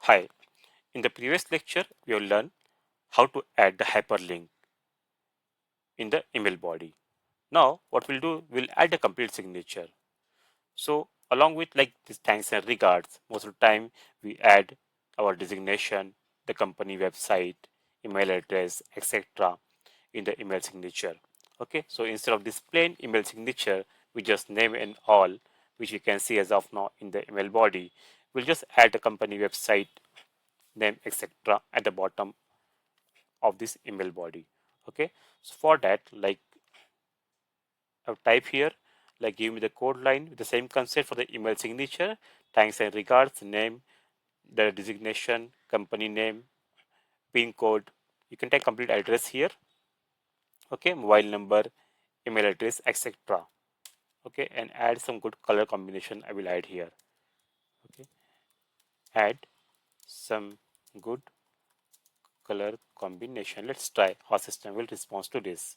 Hi, in the previous lecture, we have learned how to add the hyperlink in the email body. Now, what we'll do, we'll add a complete signature. So, along with like this thanks and regards, most of the time we add our designation, the company website, email address, etc. in the email signature. Okay, so instead of this plain email signature, we just name and all, which we can see as of now in the email body. We'll just add the company website, name, etc. at the bottom of this email body. Okay, so for that, like I'll type here, like give me the code line with the same concept for the email signature, thanks and regards, name, the designation, company name, pin code. You can type complete address here. Okay, mobile number, email address, etc. Okay, and add some good color combination. I will add here. Okay, add some good color combination. Let's try how system will respond to this.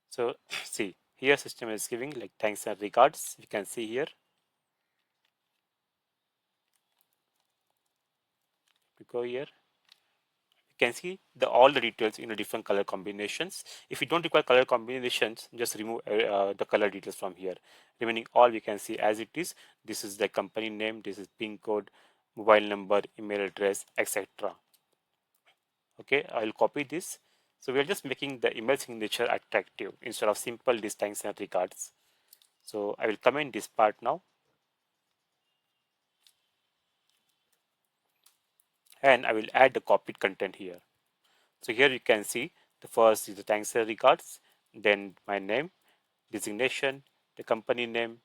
So see here system is giving like thanks and regards. You can see here. We go here. You can see the all the details in the different color combinations. If you don't require color combinations, just remove the color details from here. Remaining all we can see as it is. This is the company name. This is pin code, mobile number, email address, etc. Okay, I will copy this. So we are just making the email signature attractive instead of simple these thanks and regards. So I will comment this part now. And I will add the copied content here. So here you can see the first is the thanks and regards, then my name, designation, the company name,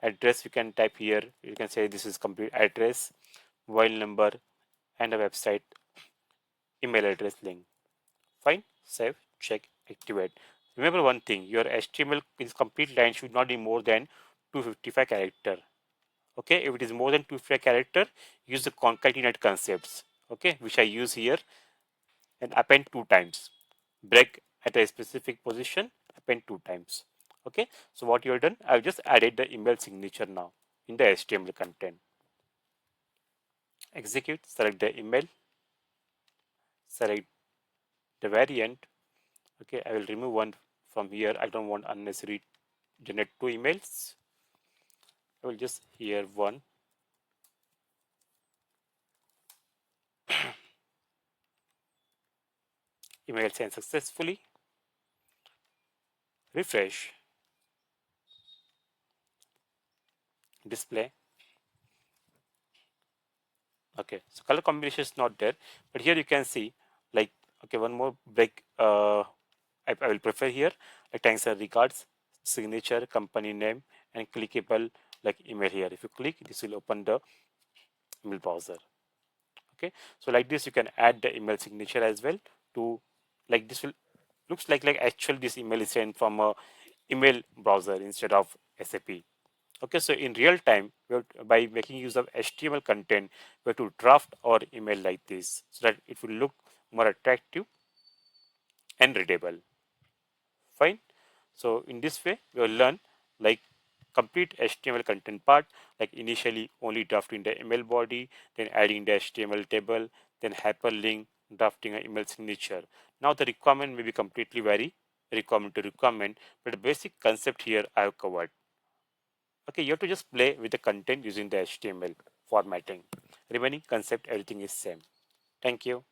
address you can type here. You can say this is complete address, mobile number, and a website email address link. Fine, save, check, activate. Remember one thing, your HTML is complete line should not be more than 255 character. Okay, if it is more than 255 character, use the concatenate concepts. Okay, which I use here and append two times. Break at a specific position, append two times. Okay, so what you have done, I've just added the email signature now in the HTML content. Execute, select the email, select the variant. Okay, I will remove one from here. I don't want unnecessary generate two emails. I will just here one. Email sent successfully. Refresh. Display. Okay, so color combination is not there, but here you can see like okay one more break. I will prefer here like thanks and regards, signature, company name, and clickable like email here. If you click, this will open the email browser. Okay, so like this you can add the email signature as well to like this will looks like actual this email is sent from a email browser instead of SAP. Okay, so in real time, by making use of HTML content, we have to draft our email like this so that it will look more attractive and readable. Fine. So in this way, we will learn like complete HTML content part, like initially only drafting the email body, then adding the HTML table, then hyperlink, drafting an email signature. Now the requirement may be completely vary requirement to requirement, but the basic concept here I have covered. Okay, you have to just play with the content using the HTML formatting. Remaining concept, everything is same. Thank you.